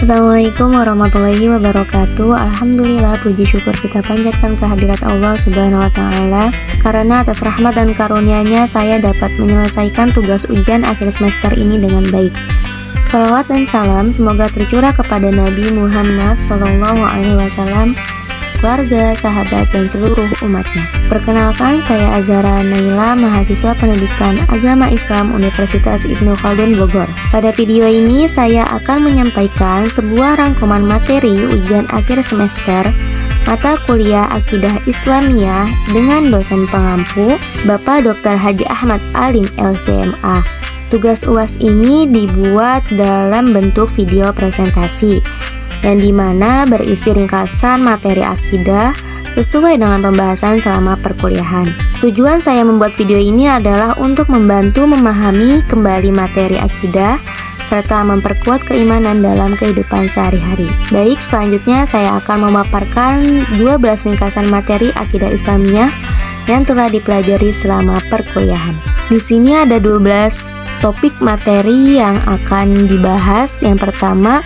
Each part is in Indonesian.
Assalamualaikum warahmatullahi wabarakatuh. Alhamdulillah, puji syukur kita panjatkan kehadirat Allah Subhanahu wa Ta'ala, karena atas rahmat dan karunia-Nya saya dapat menyelesaikan tugas ujian akhir semester ini dengan baik. Shalawat dan salam semoga tercurah kepada Nabi Muhammad SAW, keluarga, sahabat, dan seluruh umatnya. Perkenalkan, saya Azhara Naila, mahasiswa pendidikan agama Islam Universitas Ibnu Khaldun Bogor. Pada video ini saya akan menyampaikan sebuah rangkuman materi ujian akhir semester mata kuliah Akidah Islamiyah dengan dosen pengampu Bapak Dr. Haji Ahmad Alim LCMA. Tugas UAS ini dibuat dalam bentuk video presentasi yang dimana berisi ringkasan materi akidah sesuai dengan pembahasan selama perkuliahan. Tujuan saya membuat video ini adalah untuk membantu memahami kembali materi akidah serta memperkuat keimanan dalam kehidupan sehari-hari. Baik, selanjutnya saya akan memaparkan 12 ringkasan materi akidah Islamiyah yang telah dipelajari selama perkuliahan. Di sini ada 12 topik materi yang akan dibahas. Yang pertama,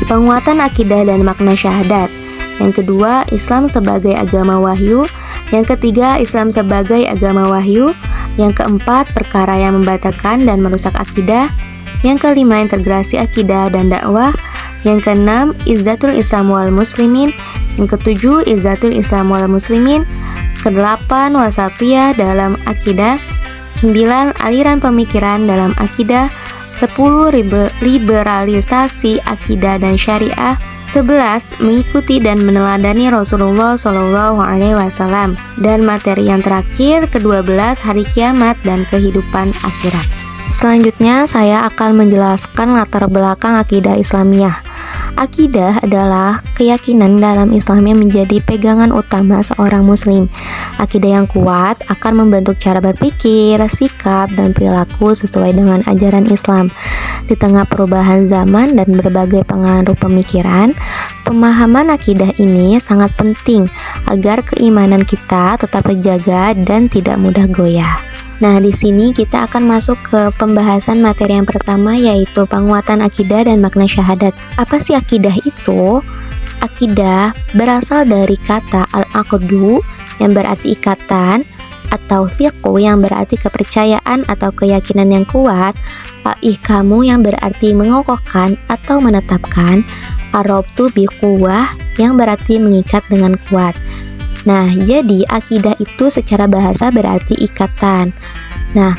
penguatan akidah dan makna syahadat. Yang kedua, Islam sebagai agama wahyu. Yang ketiga, Islam sebagai agama wahyu. Yang keempat, perkara yang membatalkan dan merusak akidah. Yang kelima, integrasi akidah dan dakwah. Yang keenam, izzatul Islam wal muslimin. Yang ketujuh, izzatul Islam wal muslimin. Kedelapan, wasatiyah dalam akidah. 9. Aliran pemikiran dalam akidah. 10. Liberalisasi akidah dan syariah. 11. Mengikuti dan meneladani Rasulullah SAW. Dan materi yang terakhir, ke-12, hari kiamat dan kehidupan akhirat. Selanjutnya saya akan menjelaskan latar belakang akidah Islamiyah. Akidah adalah keyakinan dalam Islam yang menjadi pegangan utama seorang muslim. Akidah yang kuat akan membentuk cara berpikir, sikap, dan perilaku sesuai dengan ajaran Islam. Di tengah perubahan zaman dan berbagai pengaruh pemikiran, pemahaman akidah ini sangat penting agar keimanan kita tetap terjaga dan tidak mudah goyah. Nah, di sini kita akan masuk ke pembahasan materi yang pertama, yaitu penguatan akidah dan makna syahadat. Apa sih akidah itu? Akidah berasal dari kata al-aqdu yang berarti ikatan, atau thiqu yang berarti kepercayaan atau keyakinan yang kuat, al-ihkamu yang berarti mengokohkan atau menetapkan, ar-rabtu biquwah yang berarti mengikat dengan kuat. Nah, jadi akidah itu secara bahasa berarti ikatan. Nah,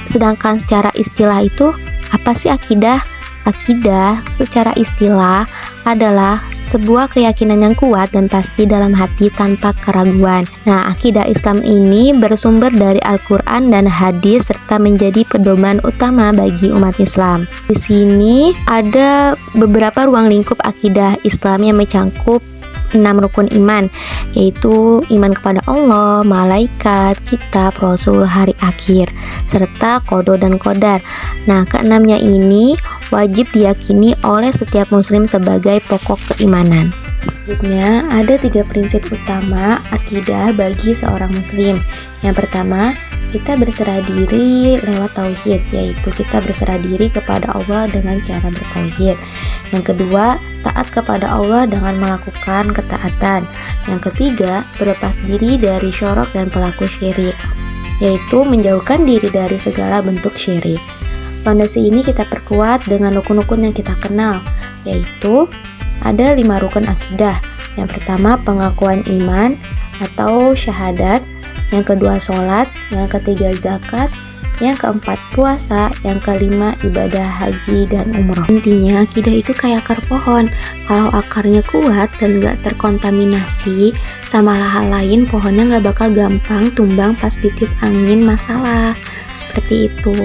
sedangkan secara istilah itu apa sih akidah? Akidah secara istilah adalah sebuah keyakinan yang kuat dan pasti dalam hati tanpa keraguan. Nah, akidah Islam ini bersumber dari Al-Quran dan hadis serta menjadi pedoman utama bagi umat Islam. Di sini ada beberapa ruang lingkup akidah Islam yang mencangkup 6 rukun iman, yaitu iman kepada Allah, malaikat, kitab, rasul, hari akhir, serta qada dan qadar. Nah, keenamnya ini wajib diyakini oleh setiap muslim sebagai pokok keimanan. Selanjutnya, ada 3 prinsip utama akidah bagi seorang muslim. Yang pertama, kita berserah diri lewat tauhid, yaitu kita berserah diri kepada Allah dengan cara bertauhid. Yang kedua, taat kepada Allah dengan melakukan ketaatan. Yang ketiga, berlepas diri dari syirik dan pelaku syirik, yaitu menjauhkan diri dari segala bentuk syirik. Fondasi ini kita perkuat dengan rukun-rukun yang kita kenal, yaitu ada 5 rukun akidah. Yang pertama, pengakuan iman atau syahadat. Yang kedua, sholat. Yang ketiga, zakat. Yang keempat, puasa. Yang kelima, ibadah haji dan umroh. Intinya, akidah itu kayak akar pohon. Kalau akarnya kuat dan gak terkontaminasi sama hal lain, pohonnya gak bakal gampang tumbang pas ditiup angin masalah. Seperti itu.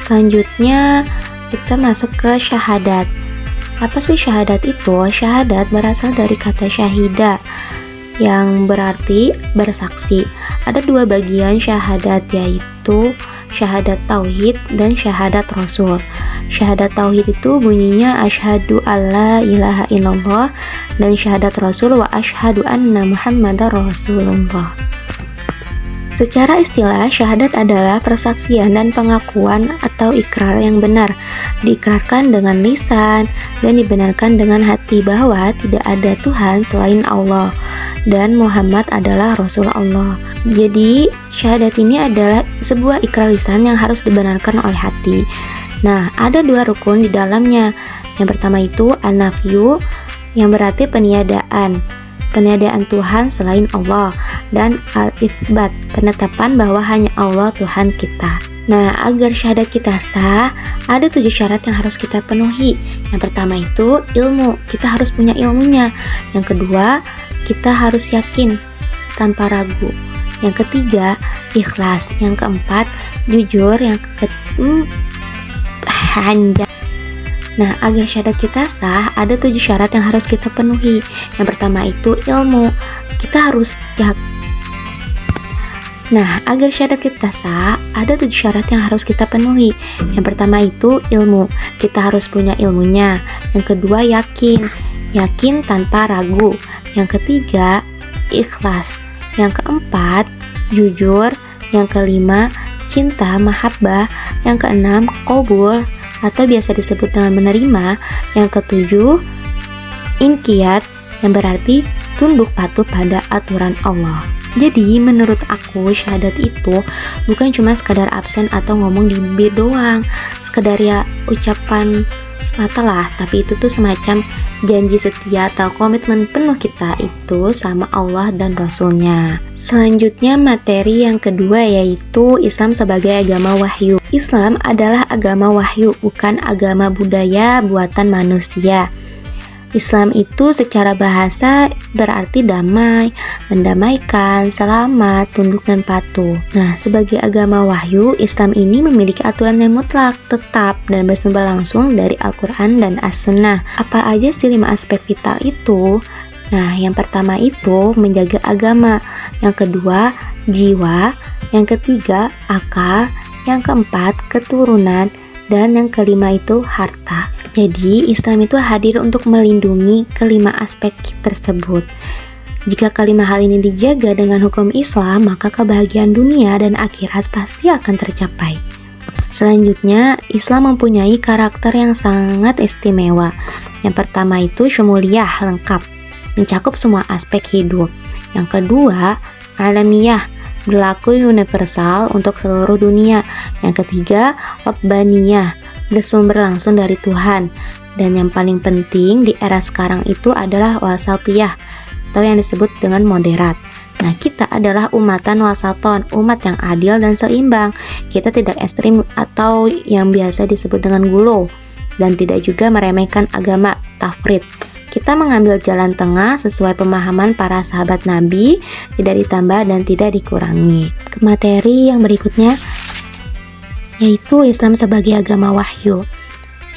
Selanjutnya, kita masuk ke syahadat. Apa sih syahadat itu? Syahadat berasal dari kata syahida, yang berarti bersaksi. Ada 2 bagian syahadat, yaitu syahadat tauhid dan syahadat rasul. Syahadat tauhid itu bunyinya asyhadu alla ilaha illallah, dan syahadat rasul wa asyhadu anna muhammadar rasulullah. Secara istilah, syahadat adalah persaksian dan pengakuan atau ikrar yang benar, diikrarkan dengan lisan dan dibenarkan dengan hati bahwa tidak ada Tuhan selain Allah dan Muhammad adalah Rasul Allah. Jadi, syahadat ini adalah sebuah ikrar lisan yang harus dibenarkan oleh hati. Nah, ada dua rukun di dalamnya. Yang pertama itu an-nafyu, yang berarti peniadaan Tuhan selain Allah, dan al-itsbat, penetapan bahwa hanya Allah Tuhan kita. Nah, agar syahadat kita sah, ada 7 syarat yang harus kita penuhi. Yang pertama itu ilmu, kita harus punya ilmunya. Yang kedua, kita harus yakin tanpa ragu. Yang ketiga, ikhlas. Yang keempat, jujur. Yang Nah, agar syahadat kita sah, ada 7 syarat yang harus kita penuhi. Yang pertama itu ilmu. Kita harus Nah, agar syahadat kita sah, ada 7 syarat yang harus kita penuhi. Yang pertama itu ilmu. Kita harus punya ilmunya. Yang kedua, yakin. Yakin tanpa ragu. Yang ketiga, ikhlas. Yang keempat, jujur. Yang kelima, cinta, mahabbah. Yang keenam, qabul, atau biasa disebut dengan menerima. Yang ketujuh, inqiyad, yang berarti tunduk patuh pada aturan Allah. Jadi menurut aku syahadat itu bukan cuma sekadar absen atau ngomong di bibir doang, sekadar ya ucapan semata lah, tapi itu tuh semacam janji setia atau komitmen penuh kita itu sama Allah dan Rasulnya. Selanjutnya materi yang kedua yaitu Islam sebagai agama wahyu. Islam adalah agama wahyu, bukan agama budaya buatan manusia. Islam itu secara bahasa berarti damai, mendamaikan, selamat, tunduk dan patuh. Nah, sebagai agama wahyu, Islam ini memiliki aturan yang mutlak, tetap, dan bersumber langsung dari Al-Quran dan As-Sunnah. Apa aja sih 5 aspek vital itu? Nah, yang pertama itu menjaga agama, yang kedua jiwa, yang ketiga akal, yang keempat keturunan, dan yang kelima itu harta. Jadi, Islam itu hadir untuk melindungi kelima aspek tersebut. Jika kelima hal ini dijaga dengan hukum Islam, maka kebahagiaan dunia dan akhirat pasti akan tercapai. Selanjutnya, Islam mempunyai karakter yang sangat istimewa. Yang pertama itu syumuliyah, lengkap, mencakup semua aspek hidup. Yang kedua, alamiyah, berlaku universal untuk seluruh dunia. Yang ketiga, rabbaniyah, bersumber langsung dari Tuhan. Dan yang paling penting di era sekarang itu adalah wasatiyah, atau yang disebut dengan moderat. Nah, kita adalah umatan wasaton, umat yang adil dan seimbang. Kita tidak ekstrim atau yang biasa disebut dengan gulo, dan tidak juga meremehkan agama tafrid. Kita mengambil jalan tengah sesuai pemahaman para sahabat Nabi, tidak ditambah dan tidak dikurangi. Ke materi yang berikutnya yaitu Islam sebagai agama wahyu.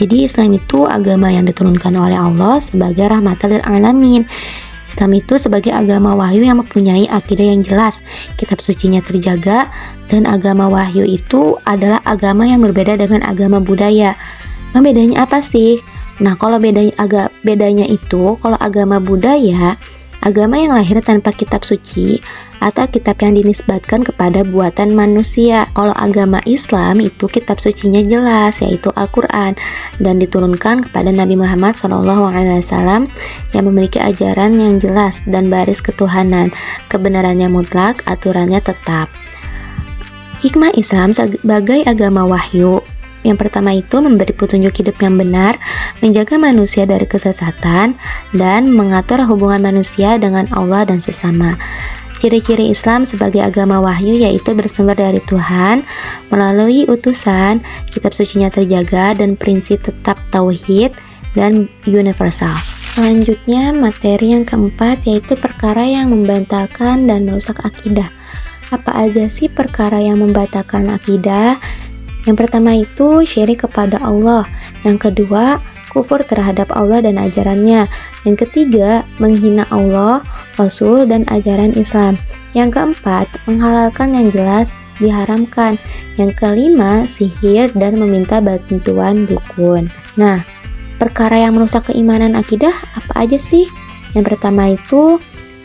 Jadi Islam itu agama yang diturunkan oleh Allah sebagai rahmatan lil alamin. Islam itu sebagai agama wahyu yang mempunyai akidah yang jelas, kitab sucinya terjaga, dan agama wahyu itu adalah agama yang berbeda dengan agama budaya. Nah, bedanya apa sih? Nah, kalau bedanya itu, kalau agama budaya, agama yang lahir tanpa kitab suci atau kitab yang dinisbatkan kepada buatan manusia. Kalau agama Islam itu kitab sucinya jelas, yaitu Al-Quran, dan diturunkan kepada Nabi Muhammad SAW yang memiliki ajaran yang jelas dan baris ketuhanan, kebenarannya mutlak, aturannya tetap. Hikmah Islam sebagai agama wahyu. Yang pertama itu memberi petunjuk hidup yang benar, menjaga manusia dari kesesatan, dan mengatur hubungan manusia dengan Allah dan sesama. Ciri-ciri Islam sebagai agama wahyu yaitu bersumber dari Tuhan, melalui utusan, kitab sucinya terjaga, dan prinsip tetap tauhid dan universal. Selanjutnya materi yang keempat yaitu perkara yang membatalkan dan merusak akidah. Apa aja sih perkara yang membatalkan akidah? Yang pertama itu syirik kepada Allah. Yang kedua, kufur terhadap Allah dan ajarannya. Yang ketiga, menghina Allah, Rasul, dan ajaran Islam. Yang keempat, menghalalkan yang jelas diharamkan. Yang kelima, sihir dan meminta bantuan dukun. Nah, perkara yang merusak keimanan akidah apa aja sih? Yang pertama itu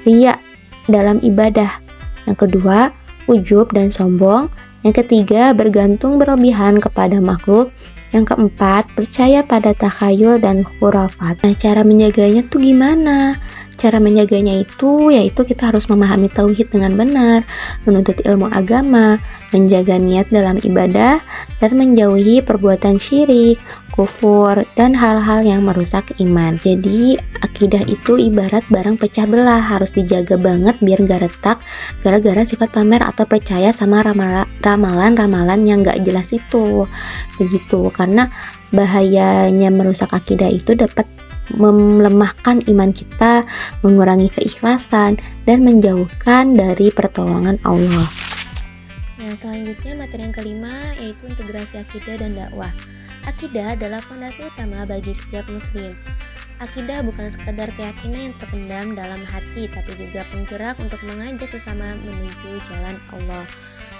riya dalam ibadah. Yang kedua, ujub dan sombong. Yang ketiga, bergantung berlebihan kepada makhluk. Yang keempat, percaya pada takhayul dan khurafat. Nah, cara menjaganya tuh gimana? Cara menjaganya itu yaitu kita harus memahami tauhid dengan benar, menuntut ilmu agama, menjaga niat dalam ibadah, dan menjauhi perbuatan syirik, kufur, dan hal-hal yang merusak iman. Jadi, akidah itu ibarat barang pecah belah, harus dijaga banget biar gak retak gara-gara sifat pamer atau percaya sama ramalan-ramalan yang gak jelas itu. Begitu, karena bahayanya merusak akidah itu dapat melemahkan iman kita, mengurangi keikhlasan, dan menjauhkan dari pertolongan Allah. Nah, selanjutnya materi yang kelima yaitu integrasi akidah dan dakwah. Akidah adalah fondasi utama bagi setiap muslim. Akidah bukan sekadar keyakinan yang terpendam dalam hati, tapi juga penggerak untuk mengajak sesama menuju jalan Allah.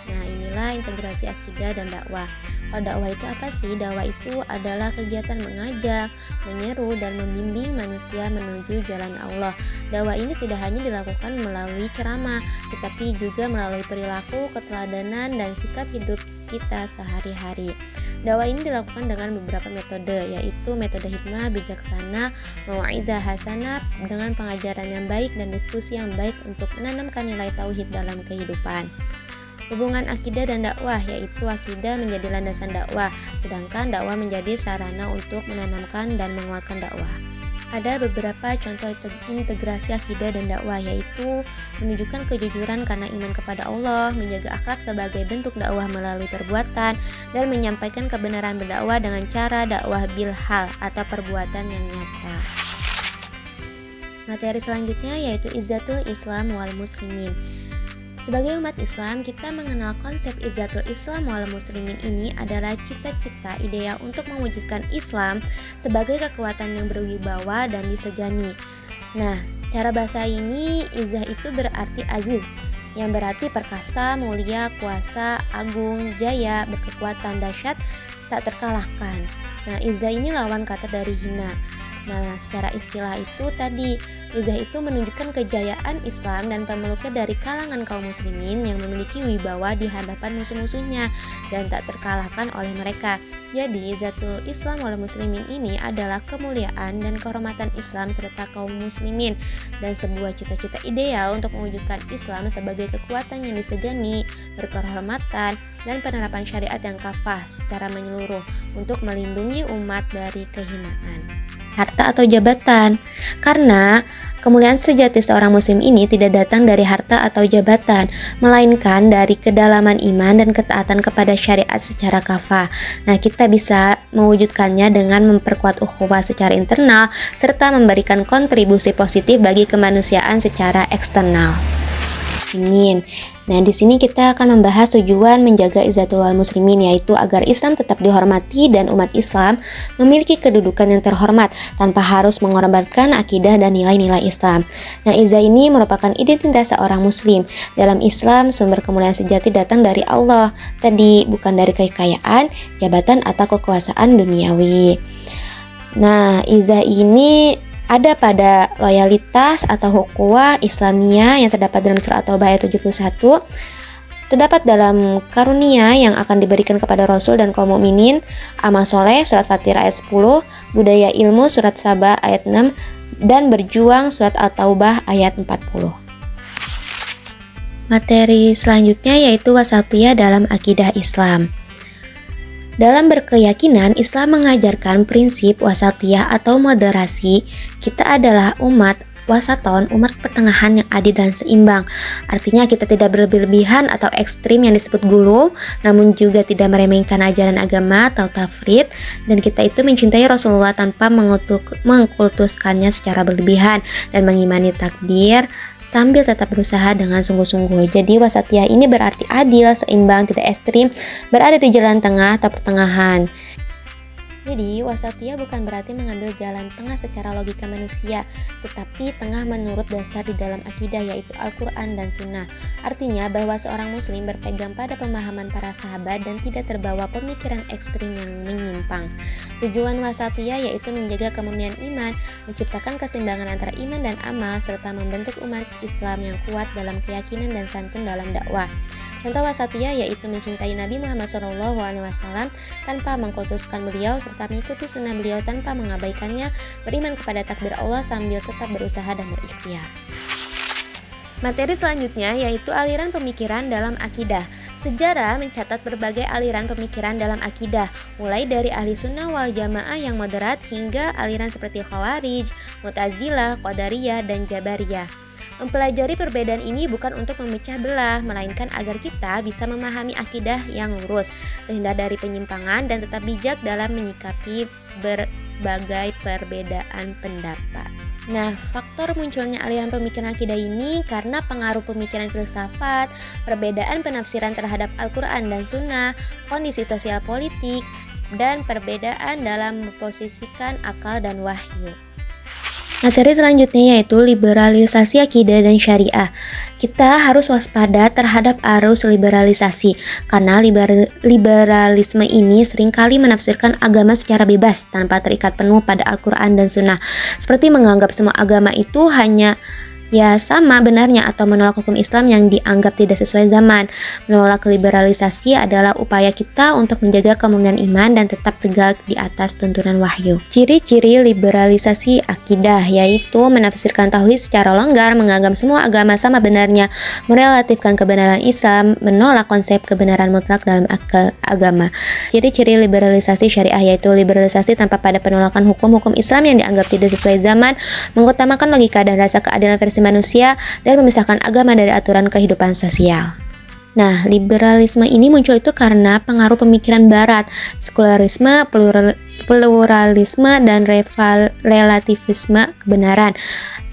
Nah, inilah integrasi akidah dan dakwah. Kalau dakwah itu apa sih? Dakwah itu adalah kegiatan mengajak, menyeru, dan membimbing manusia menuju jalan Allah. Dakwah ini tidak hanya dilakukan melalui ceramah, tetapi juga melalui perilaku, keteladanan, dan sikap hidup kita sehari-hari. Dakwah ini dilakukan dengan beberapa metode, yaitu metode hikmah, bijaksana, mau'idah hasanah, dengan pengajaran yang baik dan diskusi yang baik untuk menanamkan nilai tauhid dalam kehidupan. Hubungan akidah dan dakwah, yaitu akidah menjadi landasan dakwah, sedangkan dakwah menjadi sarana untuk menanamkan dan menguatkan dakwah. Ada beberapa contoh integrasi akidah dan dakwah, yaitu menunjukkan kejujuran karena iman kepada Allah, menjaga akhlak sebagai bentuk dakwah melalui perbuatan, dan menyampaikan kebenaran berdakwah dengan cara dakwah bilhal atau perbuatan yang nyata. Materi selanjutnya yaitu Izzatul Islam wal Muslimin. Sebagai umat Islam, kita mengenal konsep Izzatul Islam wal Muslimin ini adalah cita-cita ideal untuk mewujudkan Islam sebagai kekuatan yang berwibawa dan disegani. Nah, cara bahasa ini, izzah itu berarti aziz, yang berarti perkasa, mulia, kuasa, agung, jaya, berkekuatan, dahsyat, tak terkalahkan. Nah, izzah ini lawan kata dari hina. Nah, secara istilah itu tadi, izzah itu menunjukkan kejayaan Islam dan pemeluknya dari kalangan kaum muslimin yang memiliki wibawa di hadapan musuh-musuhnya dan tak terkalahkan oleh mereka. Jadi, Izzatul Islam wal Muslimin ini adalah kemuliaan dan kehormatan Islam serta kaum muslimin dan sebuah cita-cita ideal untuk mewujudkan Islam sebagai kekuatan yang disegani, berkehormatan, dan penerapan syariat yang kafah secara menyeluruh untuk melindungi umat dari kehinaan, harta atau jabatan. Karena kemuliaan sejati seorang muslim ini tidak datang dari harta atau jabatan, melainkan dari kedalaman iman dan ketaatan kepada syariat secara kafah. Nah, kita bisa mewujudkannya dengan memperkuat ukhuwah secara internal serta memberikan kontribusi positif bagi kemanusiaan secara eksternal. Amin. Nah, di sini kita akan membahas tujuan menjaga Izzatul Muslimin, yaitu agar Islam tetap dihormati dan umat Islam memiliki kedudukan yang terhormat tanpa harus mengorbankan akidah dan nilai-nilai Islam. Nah, izzah ini merupakan identitas seorang muslim. Dalam Islam, sumber kemuliaan sejati datang dari Allah. Tadi bukan dari kekayaan, jabatan atau kekuasaan duniawi. Nah, izzah ini ada pada loyalitas atau ukhuwah Islamiyah yang terdapat dalam surah At-Taubah ayat 71, terdapat dalam karunia yang akan diberikan kepada Rasul dan kaum mukminin, amal soleh surat Fatir ayat 10, budaya ilmu surat Saba ayat 6, dan berjuang surat At-Taubah ayat 40. Materi selanjutnya yaitu wasatiyah dalam akidah Islam. Dalam berkeyakinan, Islam mengajarkan prinsip wasatiyah atau moderasi. Kita adalah umat wasaton, umat pertengahan yang adil dan seimbang. Artinya kita tidak berlebihan atau ekstrim yang disebut gulu, namun juga tidak meremehkan ajaran agama atau tafrid, dan kita itu mencintai Rasulullah tanpa mengkultuskannya secara berlebihan dan mengimani takdir sambil tetap berusaha dengan sungguh-sungguh. Jadi wasatiyah ini berarti adil, seimbang, tidak ekstrim, berada di jalan tengah atau pertengahan. Jadi wasatiyah bukan berarti mengambil jalan tengah secara logika manusia, tetapi tengah menurut dasar di dalam akidah yaitu Al-Quran dan Sunnah. Artinya bahwa seorang muslim berpegang pada pemahaman para sahabat dan tidak terbawa pemikiran ekstrim yang menyimpang. Tujuan wasatiyah yaitu menjaga kemurnian iman, menciptakan keseimbangan antara iman dan amal, serta membentuk umat Islam yang kuat dalam keyakinan dan santun dalam dakwah. Contoh wasatiyah yaitu mencintai Nabi Muhammad SAW tanpa mengkultuskan beliau serta mengikuti sunnah beliau tanpa mengabaikannya, beriman kepada takdir Allah sambil tetap berusaha dan berikhtiar. Materi selanjutnya yaitu aliran pemikiran dalam akidah. Sejarah mencatat berbagai aliran pemikiran dalam akidah, mulai dari ahli sunnah wal jamaah yang moderat hingga aliran seperti Khawarij, Mu'tazilah, Qadariyah, dan Jabariyah. Mempelajari perbedaan ini bukan untuk memecah belah, melainkan agar kita bisa memahami akidah yang lurus, terhindar dari penyimpangan, dan tetap bijak dalam menyikapi berbagai perbedaan pendapat. Nah, faktor munculnya aliran pemikiran akidah ini karena pengaruh pemikiran filsafat, perbedaan penafsiran terhadap Al-Quran dan Sunnah, kondisi sosial politik, dan perbedaan dalam memposisikan akal dan wahyu. Materi selanjutnya yaitu liberalisasi akidah dan syariah. Kita harus waspada terhadap arus liberalisasi karena liberalisme ini seringkali menafsirkan agama secara bebas tanpa terikat penuh pada Al-Quran dan Sunnah, seperti menganggap semua agama itu hanya sama benarnya atau menolak hukum Islam yang dianggap tidak sesuai zaman. Menolak liberalisasi adalah upaya kita untuk menjaga kemurnian iman dan tetap tegak di atas tuntunan wahyu. Ciri-ciri liberalisasi akidah yaitu menafsirkan tauhid secara longgar, menganggap semua agama sama benarnya, merelatifkan kebenaran Islam, menolak konsep kebenaran mutlak dalam agama. Ciri-ciri liberalisasi syariah yaitu liberalisasi tanpa pada penolakan hukum-hukum Islam yang dianggap tidak sesuai zaman, mengutamakan logika dan rasa keadilan versi manusia, dan memisahkan agama dari aturan kehidupan sosial. Nah, liberalisme ini muncul itu karena pengaruh pemikiran barat, sekularisme, pluralisme, dan relativisme kebenaran.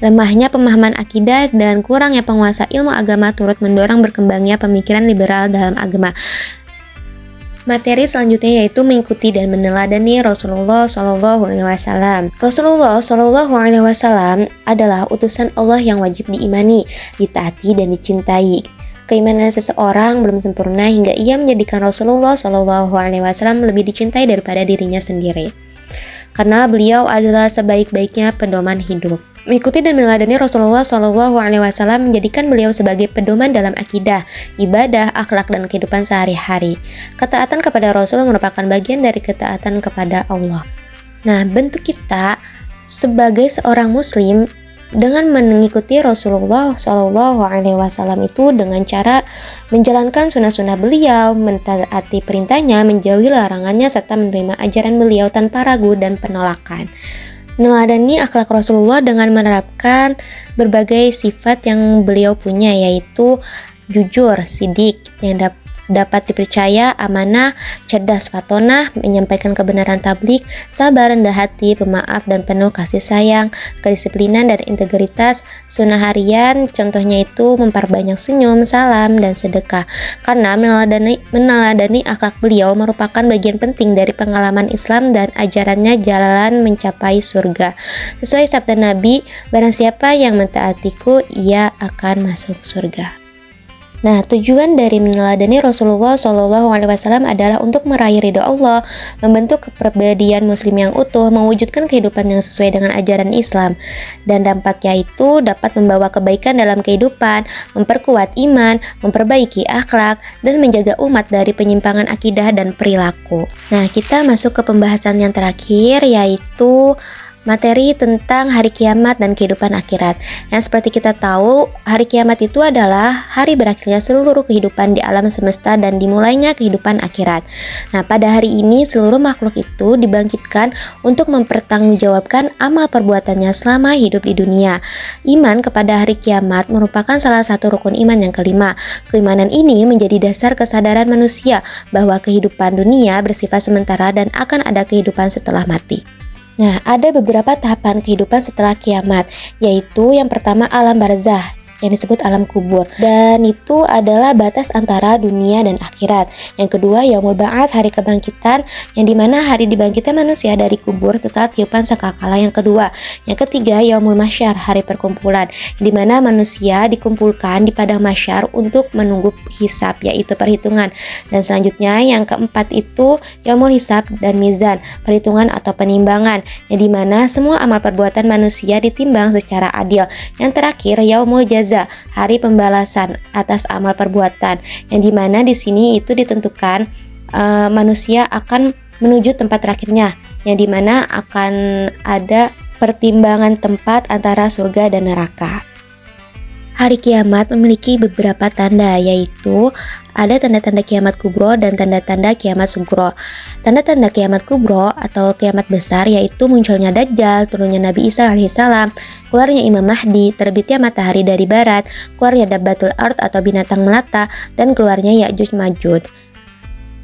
Lemahnya pemahaman akidah dan kurangnya penguasa ilmu agama turut mendorong berkembangnya pemikiran liberal dalam agama. Materi selanjutnya yaitu mengikuti dan meneladani Rasulullah SAW. Rasulullah SAW adalah utusan Allah yang wajib diimani, ditaati, dan dicintai. Keimanan seseorang belum sempurna hingga ia menjadikan Rasulullah SAW lebih dicintai daripada dirinya sendiri, karena beliau adalah sebaik-baiknya pedoman hidup. Mengikuti dan meneladani Rasulullah SAW menjadikan beliau sebagai pedoman dalam akidah, ibadah, akhlak, dan kehidupan sehari-hari. Ketaatan kepada Rasul merupakan bagian dari ketaatan kepada Allah. Nah, bentuk kita sebagai seorang muslim dengan mengikuti Rasulullah SAW itu dengan cara menjalankan sunnah-sunnah beliau, mentaati perintahnya, menjauhi larangannya, serta menerima ajaran beliau tanpa ragu dan penolakan. Meneladani akhlak Rasulullah dengan menerapkan berbagai sifat yang beliau punya, yaitu jujur, sidik, yang dapat dipercaya, amanah, cerdas, fatonah, menyampaikan kebenaran tabligh, sabar, rendah hati, pemaaf, dan penuh kasih sayang, kedisiplinan dan integritas. Sunnah harian contohnya itu memperbanyak senyum, salam, dan sedekah. Karena meneladani akhlak beliau merupakan bagian penting dari pengalaman Islam dan ajarannya jalan mencapai surga. Sesuai sabda Nabi, barang siapa yang mentaatiku, ia akan masuk surga. Nah, tujuan dari meneladani Rasulullah SAW adalah untuk meraih ridho Allah, membentuk kepribadian muslim yang utuh, mewujudkan kehidupan yang sesuai dengan ajaran Islam, dan dampaknya itu dapat membawa kebaikan dalam kehidupan, memperkuat iman, memperbaiki akhlak, dan menjaga umat dari penyimpangan akidah dan perilaku. Nah, kita masuk ke pembahasan yang terakhir, yaitu materi tentang hari kiamat dan kehidupan akhirat. Yang seperti kita tahu, hari kiamat itu adalah hari berakhirnya seluruh kehidupan di alam semesta dan dimulainya kehidupan akhirat. Nah, pada hari ini seluruh makhluk itu dibangkitkan untuk mempertanggungjawabkan amal perbuatannya selama hidup di dunia. Iman kepada hari kiamat merupakan salah satu rukun iman yang kelima. Keimanan ini menjadi dasar kesadaran manusia bahwa kehidupan dunia bersifat sementara dan akan ada kehidupan setelah mati. Nah, ada beberapa tahapan kehidupan setelah kiamat, yaitu yang pertama alam barzah, yang disebut alam kubur, dan itu adalah batas antara dunia dan akhirat. Yang kedua yaumul ba'ats, hari kebangkitan, yang dimana hari dibangkitnya manusia dari kubur setelah tiupan sangkakala yang kedua. Yang ketiga yaumul mahsyar, hari perkumpulan, yang dimana manusia dikumpulkan di padang mahsyar untuk menunggu hisab, yaitu perhitungan. Dan selanjutnya yang keempat itu yaumul hisab dan mizan, perhitungan atau penimbangan, yang dimana semua amal perbuatan manusia ditimbang secara adil. Yang terakhir yaumul jaza, jaza, hari pembalasan atas amal perbuatan, yang dimana di sini itu ditentukan manusia akan menuju tempat terakhirnya, yang dimana akan ada pertimbangan tempat antara surga dan neraka. Hari kiamat memiliki beberapa tanda, yaitu ada tanda-tanda kiamat kubro dan tanda-tanda kiamat sugro. Tanda-tanda kiamat kubro atau kiamat besar yaitu munculnya Dajjal, turunnya Nabi Isa alaihissalam, keluarnya Imam Mahdi, terbitnya matahari dari barat, keluarnya Dabbatul Ard atau binatang melata, dan keluarnya Ya'juj Ma'juj.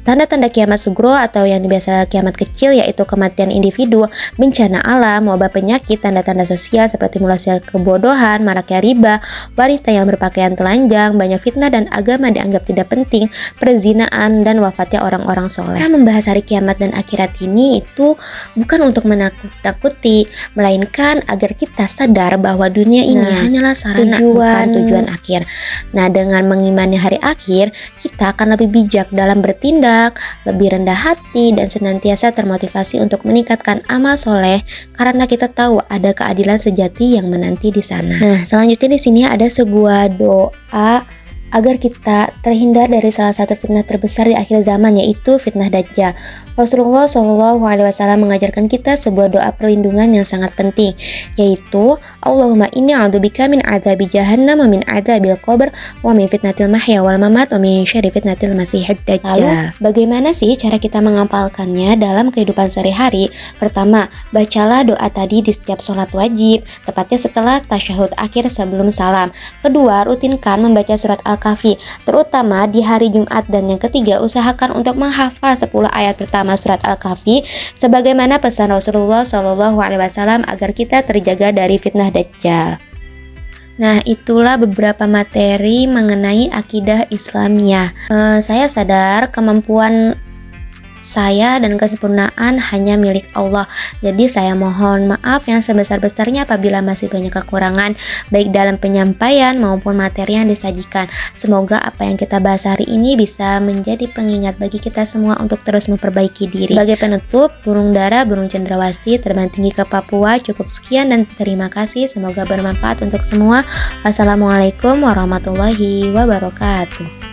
Tanda-tanda kiamat sugro atau yang biasa kiamat kecil yaitu kematian individu, bencana alam, wabah penyakit, tanda-tanda sosial seperti mulai kebodohan, maraknya riba, wanita yang berpakaian telanjang, banyak fitnah dan agama dianggap tidak penting, perzinaan, dan wafatnya orang-orang soleh. Kita membahas hari kiamat dan akhirat ini itu bukan untuk menakut-takuti, melainkan agar kita sadar bahwa dunia ini hanyalah sarana bukan tujuan akhir. Nah, dengan mengimani hari akhir, kita akan lebih bijak dalam bertindak, lebih rendah hati, dan senantiasa termotivasi untuk meningkatkan amal soleh karena kita tahu ada keadilan sejati yang menanti di sana. Nah, selanjutnya di sini ada sebuah doa agar kita terhindar dari salah satu fitnah terbesar di akhir zaman, yaitu fitnah Dajjal. Rasulullah SAW mengajarkan kita sebuah doa perlindungan yang sangat penting, yaitu Allahumma inni a'udzubika min adzabi jahannam wa min adzabil qabr wa min fitnatil mahya wal mamat wa min syarri fitnatil masiihid dajjal. Lalu, bagaimana sih cara kita mengamalkannya dalam kehidupan sehari-hari? Pertama, bacalah doa tadi di setiap sholat wajib, tepatnya setelah tasyahud akhir sebelum salam. Kedua, rutinkan membaca surat Al-Kahfi, terutama di hari Jumat. Dan yang ketiga, usahakan untuk menghafal 10 ayat pertama surat Al-Kahfi sebagaimana pesan Rasulullah SAW agar kita terjaga dari fitnah Dajjal. Nah, itulah beberapa materi mengenai akidah Islamiyah. Saya sadar kemampuan saya dan kesempurnaan hanya milik Allah. Jadi saya mohon maaf yang sebesar-besarnya apabila masih banyak kekurangan baik dalam penyampaian maupun materi yang disajikan. Semoga apa yang kita bahas hari ini bisa menjadi pengingat bagi kita semua untuk terus memperbaiki diri. Sebagai penutup, burung dara, burung cendrawasih terbang tinggi ke Papua. Cukup sekian dan terima kasih. Semoga bermanfaat untuk semua. Wassalamualaikum warahmatullahi wabarakatuh.